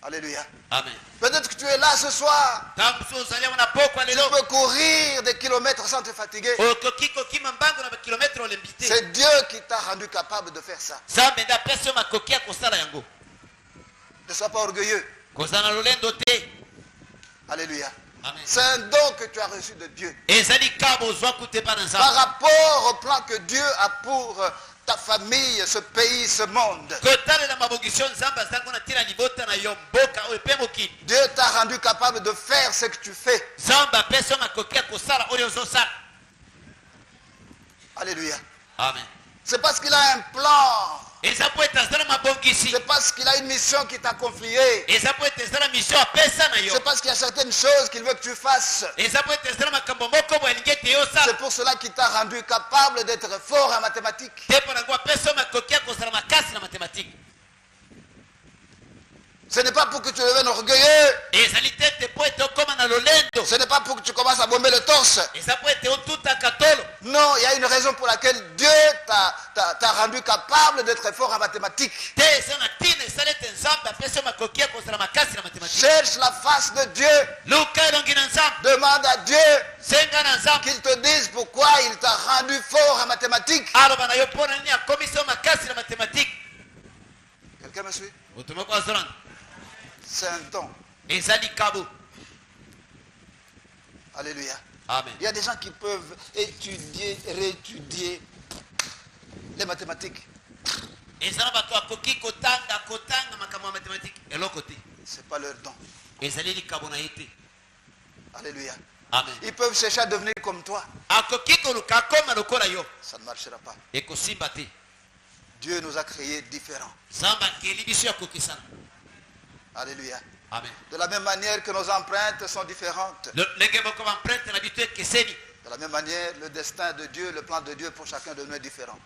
A: Alléluia.
B: Amen.
A: Peut-être que tu es là ce soir, tu peux courir des kilomètres sans te fatiguer. C'est Dieu qui t'a rendu capable de faire ça. Ne sois pas orgueilleux. Alléluia. C'est un don que tu as reçu de Dieu. Par rapport au plan que Dieu a pour ta famille, ce pays, ce monde. Dieu t'a rendu capable de faire ce que tu fais. Alléluia.
B: Amen.
A: C'est parce qu'il a un plan.
B: C'est
A: C'est parce qu'il a une mission qui t'a confiée. C'est parce qu'il y a certaines choses qu'il veut que tu fasses. C'est pour cela qu'il t'a rendu capable d'être fort en mathématiques. Ce n'est pas pour que tu deviennes orgueilleux. Ce n'est pas pour que tu commences à bomber le torse. Non, il y a une raison pour laquelle Dieu t'a rendu capable d'être fort en mathématiques. Cherche la face de Dieu. Demande à Dieu qu'il te dise pourquoi il t'a rendu fort en mathématiques. Quelqu'un me suit? C'est un don. Alléluia.
B: Amen.
A: Il y a des gens qui peuvent étudier, réétudier les mathématiques. C'est pas leur don. Alléluia.
B: Amen.
A: Ils peuvent chercher à devenir comme toi. Ça ne marchera pas. Dieu nous a créés différents. Alléluia.
B: Amen.
A: De la même manière que nos empreintes sont différentes. De la même manière, le destin de Dieu, le plan de Dieu pour chacun de nous est différent.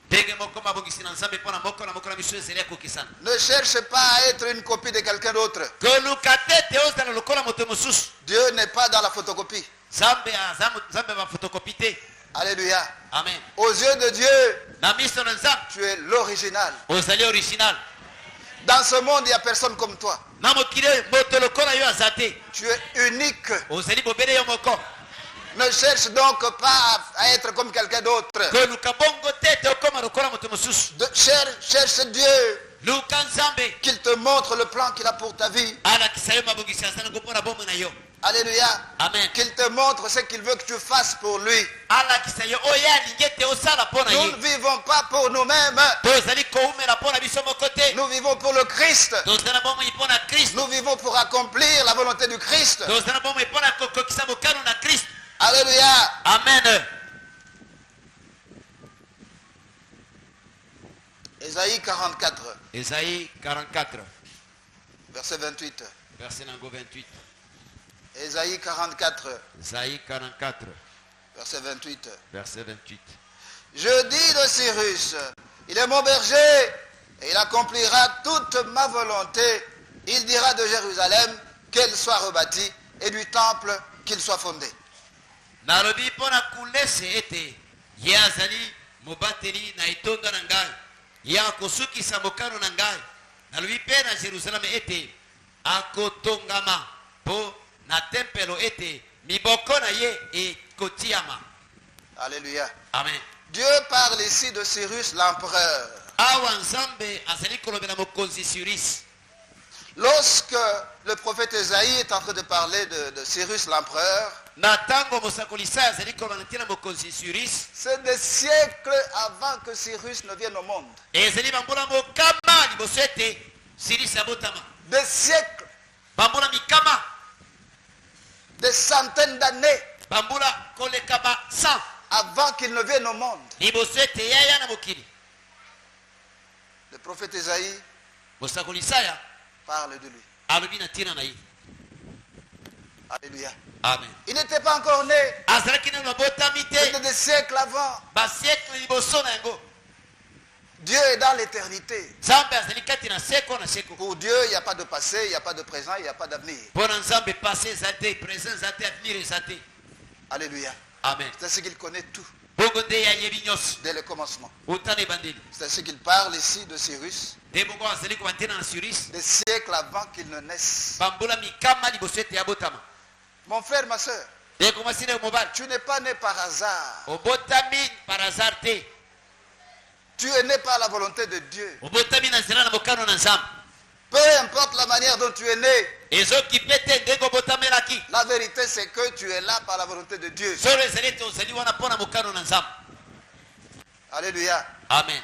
A: Ne cherche pas à être une copie de quelqu'un d'autre. Dieu n'est pas dans la photocopie. Alléluia.
B: Amen.
A: Aux yeux de Dieu, tu es l'original. Dans ce monde, il n'y a personne comme toi. Tu es unique. Ne cherche donc pas à être comme quelqu'un d'autre. Cherche Dieu. Qu'il te montre le plan qu'il a pour ta vie. Alléluia.
B: Amen.
A: Qu'il te montre ce qu'il veut que tu fasses pour lui. Nous ne vivons pas pour nous-mêmes. Nous vivons pour le Christ. Nous vivons pour accomplir la volonté du Christ. Alléluia.
B: Amen.
A: Ésaïe 44.
B: Ésaïe 44.
A: Verset 28.
B: Verset 28.
A: Ésaïe 44.
B: Ésaïe 44.
A: Verset 28.
B: Verset 28.
A: Je dis de Cyrus, il est mon berger et il accomplira toute ma volonté. Il dira de Jérusalem qu'elle soit rebâtie et du temple qu'il soit fondé.
B: Nalobi pona kulese ete yazali mobateli na itonga na ngai ya kosukisa mokano na ngai nalobi pe na Jerusalem ete akotongama po na tempelo ete miboko na ye ekotiama.
A: Alléluia.
B: Amen.
A: Dieu parle ici de Cyrus l'empereur.
B: Awa nzambe azali kolobela mokonzi Cyrus.
A: Lorsque le prophète Ésaïe est en train de parler de Cyrus l'empereur, c'est des siècles avant que Cyrus ne vienne au monde. Des siècles, des centaines d'années avant qu'il ne vienne au monde.
B: liboso ete yaya na mokili.
A: Le prophète Isaïe
B: Mosakoli Isaya
A: parle de lui.
B: alobi na ntina na ye.
A: Alléluia.
B: Amen.
A: Il n'était pas encore né.
B: azalaki nano abotami
A: C'était
B: te
A: des siècles avant.
B: basiekle liboso na yango.
A: Dieu est dans l'éternité.
B: nzambe azali kati na seko na seko.
A: Pour Dieu, il n'y a pas de passé, il n'y a pas de présent, il n'y a pas d'avenir.
B: mpo na nzambe passé eza te, présent eza te, avenir eza te.
A: Alléluia.
B: Amen.
A: C'est ainsi qu'il connaît tout
B: bongo nde yayebi nyonso
A: dès le commencement.
B: uta na ebandeli.
A: C'est ainsi qu'il parle ici de Cyrus,
B: nde bongo azali koba ntina na Cyrus
A: des siècles avant qu'il ne naisse.
B: bambula mikama liboso ete abotama.
A: Mon frère, ma soeur,
B: ndeko mwasi na yo mobali
A: tu n'es pas né par hasard.
B: obotami par hasard te,
A: Tu es né par la volonté de Dieu.
B: obotami na nzela na mokano na nzambe.
A: Peu importe la manière dont tu es né,
B: ezoki pe te ndenge obotamelaki.
A: la vérité c'est que tu es là par la volonté de Dieu.
B: solo ezali ete ozali wana mpo na mokano na nzambe.
A: Alléluia.
B: Amen.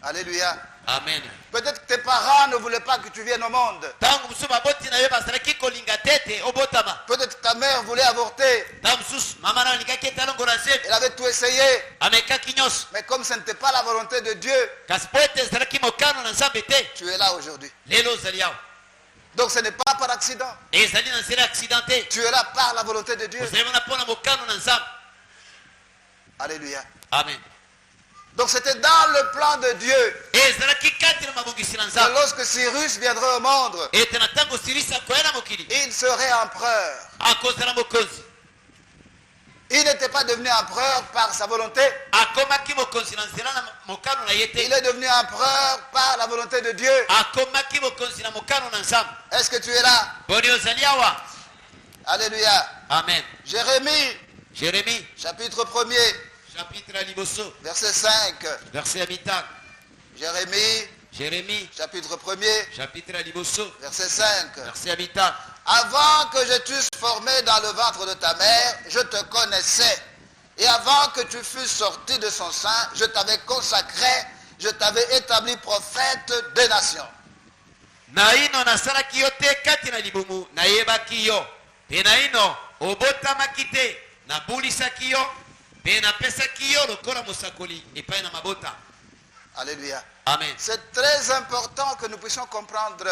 A: Alléluia.
B: Amen.
A: Peut-être que tes parents ne voulaient pas que tu viennes au monde.
B: ntango mosusu baboti na yo bazalaki kolinga te ete obotama.
A: Peut-être que ta mère voulait avorter.
B: ntango mosusu mama na yo alingaki ete alongola nzembe
A: Elle avait tout essayé.
B: amekaki nyonso,
A: Mais comme ce n'était pas la volonté de Dieu,
B: kasi mpo ete ezalaki mokano na nzambe te,
A: tu es là aujourd'hui.
B: lelo ozali awa.
A: Donc ce n'est pas par accident.
B: ezali na nzela accident te,
A: Tu es là par la volonté de Dieu.
B: ozali wana mpo na mokano na nzambe.
A: Alléluia.
B: Amen.
A: Donc c'était dans le plan de Dieu
B: ezalaki kati na mabongisi na
A: que
B: nzambe
A: lorsque Cyrus viendrait au monde,
B: ete na ntango sirisi akoya na mokili
A: il serait empereur.
B: akozala mokonzi.
A: Il n'était pas devenu empereur par sa volonté.
B: akomaki mokonzi na nzela na mokano na ye te,
A: Il est devenu empereur par la volonté de Dieu.
B: akomaki mokonzi na mokano na nzambe.
A: Est-ce que tu es là?
B: boni ozali awa.
A: Alléluia.
B: Amen.
A: Jérémie,
B: Jérémie
A: chapitre 1er,
B: chapitre ya liboso
A: verset 5.
B: verset ya mitano. Jérémie
A: Chapitre 1er,
B: chapitre ya liboso
A: verset 5.
B: verset ya mitano.
A: Avant que je t'eusse formé dans le ventre de ta mère, je te connaissais. Et avant que tu fusses sorti de son sein, je t'avais consacré, je t'avais établi prophète des nations.
B: naino nasalaki yo te kati na libumu nayebaki yo, mpe naino obotamaki te nabulisaki yo, mpe napesaki yo lokola mosakoli epai na mabota.
A: Alléluia.
B: Amen.
A: C'est très important que nous puissions comprendre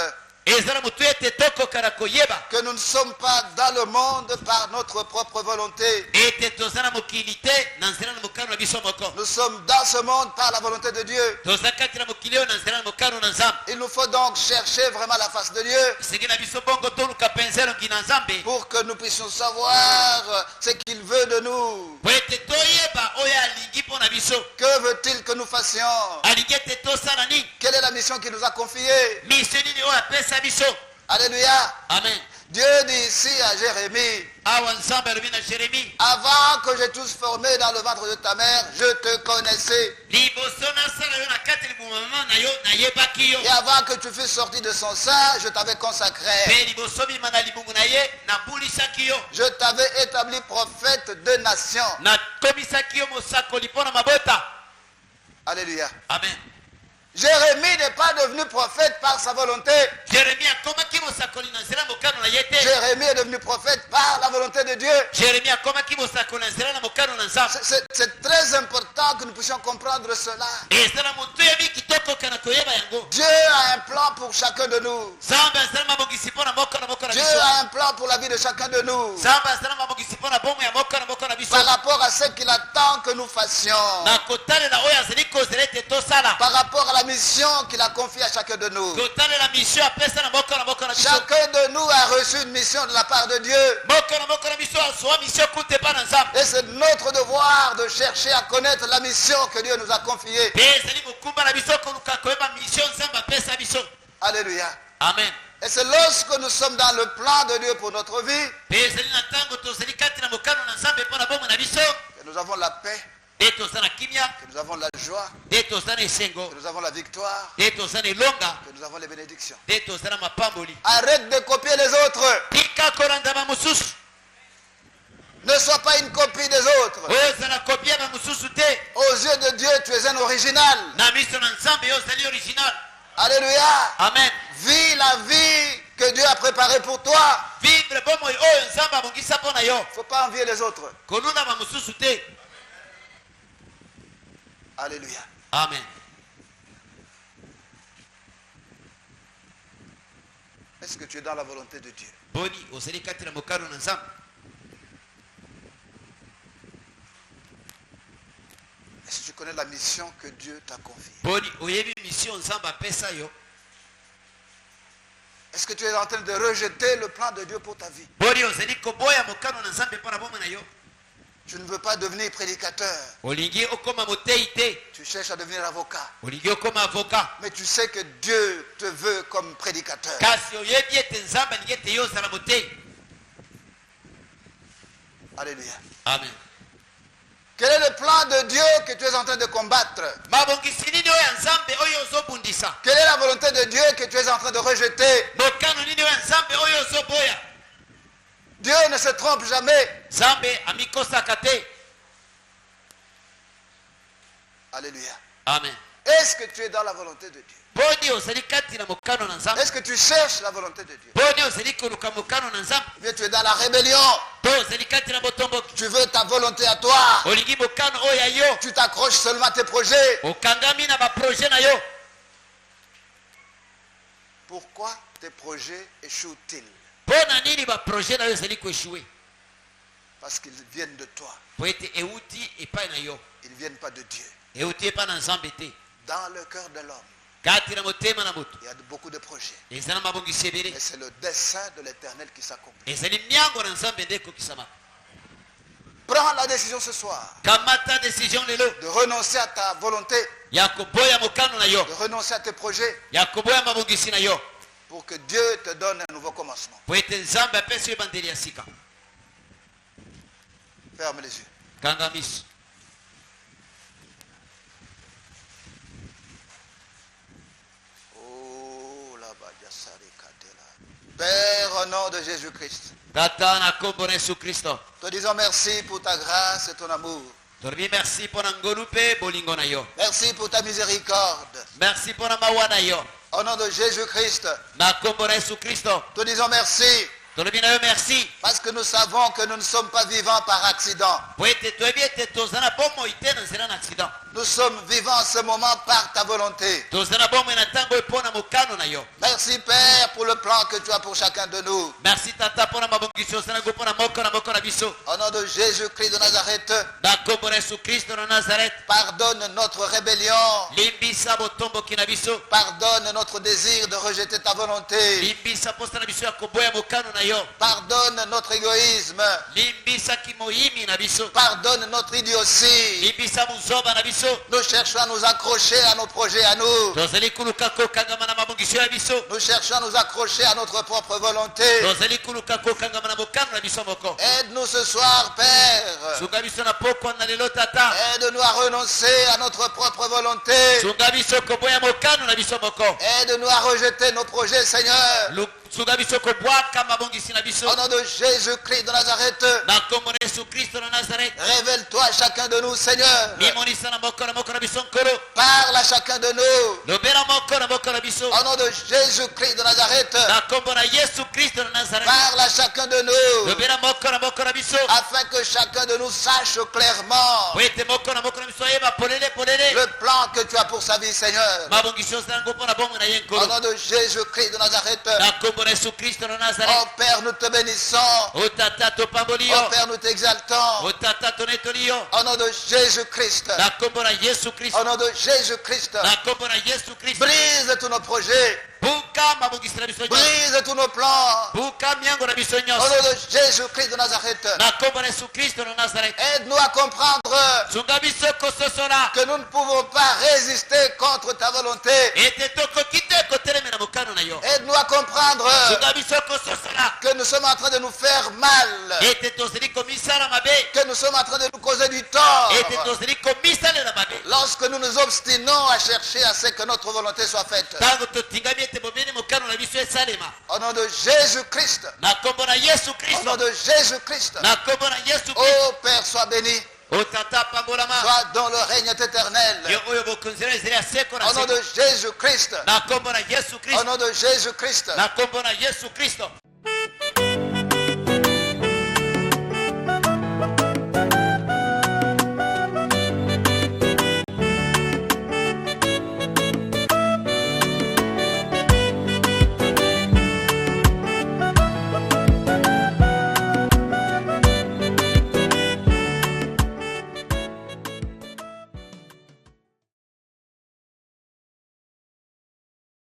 B: ezala motu ete tokokana koyeba
A: que nous ne sommes pas dans le monde par notre propre volonté.
B: ete toza na mokili te na nzela na mokano na biso moko.
A: Nous sommes dans ce monde par la volonté de Dieu.
B: toza kati na mokili oyo na nzela na mokano na nzambe.
A: Il nous faut donc chercher vraiment la face de Dieu
B: esengeli na biso bongo toluka mpenza elongi na nzambe
A: pour que nous puissions savoir ce qu'il veut de nous.
B: po ete toyeba oyo alingi mpo na biso.
A: Que veut-il que nous fassions?
B: alingi ete tosala nini,
A: Quelle est la mission qu'il nous a confiée?
B: misio nini oyo apesa biso.
A: Alléluia.
B: Amen.
A: Dieu dit ici à Jérémie,
B: awa nzambe alobi na Jérémie,
A: avant que je t'eusse formé dans le ventre de ta mère, je te connaissais.
B: liboso nasala yo na kati libuma mama na yo nayebaki yo,
A: Et avant que tu fusses sorti de son sein, je t'avais consacré.
B: mpe liboso bima na libungu na ye nabulisaki yo,
A: Je t'avais établi prophète de nations.
B: nakomisaki yo mosakoli mpo na mabota.
A: Alléluia.
B: Amen.
A: Jérémie n'est pas devenu prophète par sa volonté.
B: Jérémie akomaki mosakoli na nzela mokano na ye te.
A: Jérémie est devenu prophète par la volonté de Dieu.
B: Jérémie akomaki mosakoli na nzela na mokano na nzambe.
A: C'est très important que nous puissions comprendre cela.
B: ezala motu yebi kitoko na koyeba yango.
A: Dieu a un plan pour chacun de nous.
B: nzambe azala mabongisi mpo na moko na moko na
A: Dieu
B: biso.
A: a un plan pour la vie de chacun de nous.
B: nzambe azala mabongisi mpo na bomo ya moko na moko na biso.
A: Par rapport à ce qu'il attend que nous fassions.
B: na kotalela oyo azali kozela ete tosala.
A: Par rapport à la mission qu'il a confiée à chacun de nous.
B: kotalela misio apesa na moko na biso.
A: Chacun de nous a reçu une mission de la part de Dieu.
B: moko na biso azwa misio kuta epai na nzambe.
A: Et c'est notre devoir de chercher à connaître la mission que Dieu nous a confiée.
B: mpe ezali mokumba na biso koluka koyeba misio nzambe apesa biso.
A: Alléluia.
B: amen.
A: Et c'est lorsque nous sommes dans le plan de Dieu pour notre vie
B: mpe ezali na ntango tozali kati na mokano na nzambe mpo na bomo na biso
A: que nous avons la paix,
B: nde toza na kimia,
A: que nous avons la joie,
B: nde toza na esengo,
A: que nous avons la victoire,
B: nde toza na elonga,
A: que nous avons les bénédictions.
B: nde toza na mapamboli.
A: Arrête de copier les autres.
B: tika kolandama mosusu,
A: Ne sois pas une copie des autres.
B: ozala kopia bamosusu te.
A: Aux yeux de Dieu, tu es un original.
B: na miso na nzambe yo ozali original.
A: Alléluia.
B: amen.
A: Vis la vie que que Dieu a préparé pour toi.
B: vivre bomoi oyo nzambe abongisa mpo na yo
A: Il ne faut pas envier les autres.
B: konuna bamosusu te.
A: Alléluia.
B: Amen.
A: Est-ce que tu es dans la volonté de Dieu?
B: boni ozali kati na mokano na nzambe.
A: Est-ce que tu connais la mission que Dieu t'a confiée?
B: boni oyebi mission nzambe apesa yo.
A: Est-ce que tu es en train de rejeter le plan de Dieu pour ta vie?
B: boni ozali koboya mokano na nzambe mpo na bomoi na yo.
A: Tu ne veux pas devenir prédicateur.
B: olingi okoma motei te.
A: Tu cherches à devenir avocat.
B: olingi okoma avocat.
A: Mais tu sais que Dieu te veut comme prédicateur.
B: kasi oyebi ete nzambe alingi ete yo ozala motei.
A: Alléluia.
B: Amen.
A: Quel est le plan de Dieu que tu es en train de combattre?
B: mabongisi nini oyo ya nzambe oyo ozobundisa.
A: Quelle est la volonté de Dieu que tu es en train de rejeter?
B: mokano nini oyo ya nzambe oyo ozoboya.
A: Dieu ne se trompe jamais.
B: nzambe amikosaka te.
A: Alléluia.
B: Amen.
A: Est-ce que tu es dans la volonté de Dieu?
B: boni ozali kati na mokano na nzambe.
A: Est-ce que tu cherches la volonté de Dieu?
B: boni ozali koluka mokano na nzambe.
A: Ou bien tu es dans la rébellion.
B: to ozali kati na botomboki.
A: Tu veux ta volonté à toi.
B: olingi mokano oyo ya yo.
A: Tu t'accroches seulement à tes projets.
B: okangami na baproje na yo.
A: Pourquoi tes projets échouent-ils?
B: mpo na nini baproje na yo ezali koeshue.
A: Parce qu'ils viennent de toi.
B: po ete euti epai na yo.
A: Ils ne viennent pas de Dieu.
B: euti epai na nzambe te.
A: Dans le cœur de l'homme,
B: kati na motema na moto
A: il y a beaucoup de projets.
B: eza na mabongisi ebele.
A: Et c'est le dessein de l'Éternel qui s'accomplit.
B: ezali miango na nzambe nde ekokisamaka.
A: Prends la décision ce soir
B: kamata décision lelo
A: de renoncer à ta volonté,
B: ya koboya mokano na yo.
A: de renoncer à tes projets,
B: ya koboya mabongisi na yo.
A: pour que Dieu te donne un nouveau commencement.
B: po ete nzambe apesi yo ebandeli ya sika.
A: Ferme les yeux.
B: kanga miso.
A: Oh, là-bas, Yassari Katela. Père, au nom de Jésus-Christ,
B: tata na kombo na yesu kristo
A: te disons merci pour ta grâce et ton amour.
B: tolobi merci mpo na ngolu mpe bolingo na yo.
A: Merci pour ta miséricorde.
B: merci mpo na mawa na yo.
A: Au nom de Jésus-Christ,
B: na kombo na yesu kristo
A: te disons merci
B: tolobi na yo merci.
A: parce que nous savons que nous ne sommes pas vivants par accident.
B: po ete toyebi ete toza na bomoi te na nzela na accident.
A: Nous sommes vivants en ce moment par ta volonté.
B: toza na bomoi na ntango oyo mpo na mokano na yo.
A: Merci Père pour le plan que tu as pour chacun de nous.
B: merci tata mpo na mabongisi osanango mpo na moko na biso.
A: Au nom de Jésus-Christ de Nazareth,
B: na kombo na yesu kristo na nazareth.
A: pardonne notre rébellion.
B: limbisa botomboki na biso.
A: Pardonne notre désir de rejeter ta volonté.
B: limbisa posa na biso ya koboya mokano na yo.
A: Pardonne notre égoïsme.
B: limbisaki moyimi na biso.
A: Pardonne notre idiotie.
B: limbisa muzoba na biso.
A: Nous cherchons à nous accrocher à nos projets à nous.
B: tozali koluka kokangama na mabongiso ya biso.
A: Nous cherchons à nous accrocher à notre propre volonté.
B: tozali koluka kokangama na mokano na biso moko.
A: Aide-nous ce soir, Père.
B: sunga biso na pokwa na lelo tata.
A: Aide-nous à renoncer à notre propre volonté.
B: sunga biso koboya mokano na biso moko.
A: Aide-nous à rejeter nos projets, Seigneur.
B: sunga biso kobwaka mabongisi na biso.
A: Au nom de Jésus-Christ de Nazareth,
B: na kombo na yesu kristo na nazareth.
A: révèle-toi à chacun de nous, Seigneur.
B: mimonisa na moko na biso nkolo.
A: Parle à chacun de nous.
B: lobela moko na biso.
A: Au nom de Jésus-Christ de Nazareth,
B: na kombo na yesu kristo na nazareth.
A: parle à chacun de nous.
B: lobela moko na biso.
A: Afin que chacun de nous sache clairement
B: po ete moko na biso ayeba polele polele.
A: le plan que tu as pour sa vie, Seigneur.
B: mabongisi osanango mpo na bomoi na ye
A: Au
B: nkolo.
A: nom de Jésus-Christ de Nazareth,
B: na kombo na yesu kristo na nazareth.
A: oh Père, nous te bénissons.
B: o tata topamboli
A: Oh
B: yo.
A: Père, nous t'exaltons.
B: o tata tonetoli yo.
A: Au nom de Jésus-Christ.
B: na kombo na yesu kristo.
A: Au nom de Jésus-Christ.
B: na kombo na yesu kristo.
A: Brise tous nos projets.
B: buka mabongisi na biso nyonso.
A: Brise tous nos plans.
B: buka miango na biso
A: Au
B: nyonso.
A: nom de Jésus-Christ de Nazareth.
B: na kombo na yesu kristo na nazareth.
A: Aide-nous à comprendre
B: sunga biso kososola.
A: que nous ne pouvons pas résister contre ta volonté.
B: ete tokoki te kotelemela mokano na yo.
A: Aide-nous à comprendre
B: sunga biso kososola.
A: que nous sommes en train de nous faire mal.
B: ete tozali komisala mabe.
A: Que nous sommes en train de nous causer du tort.
B: ete tozali komisalela mabe.
A: Lorsque nous nous obstinons à chercher à ce que notre volonté soit faite.
B: ntango totingami ete bomeni mokano na biso esalema.
A: Au nom de Jésus-Christ.
B: na kombo na yesu
A: Au
B: kristo.
A: nom de Jésus-Christ.
B: na kombo na yesu kristo.
A: Oh Père, sois béni.
B: o tata apambolama
A: soit dont le règne est éternel.
B: yo oyo bokonzi na ezali ya seko na
A: Au nom
B: seko
A: de Jésus-Christ.
B: na kombo na yesu
A: Au
B: kristo
A: nom de Jésus-Christ.
B: na kombo na yesu kristo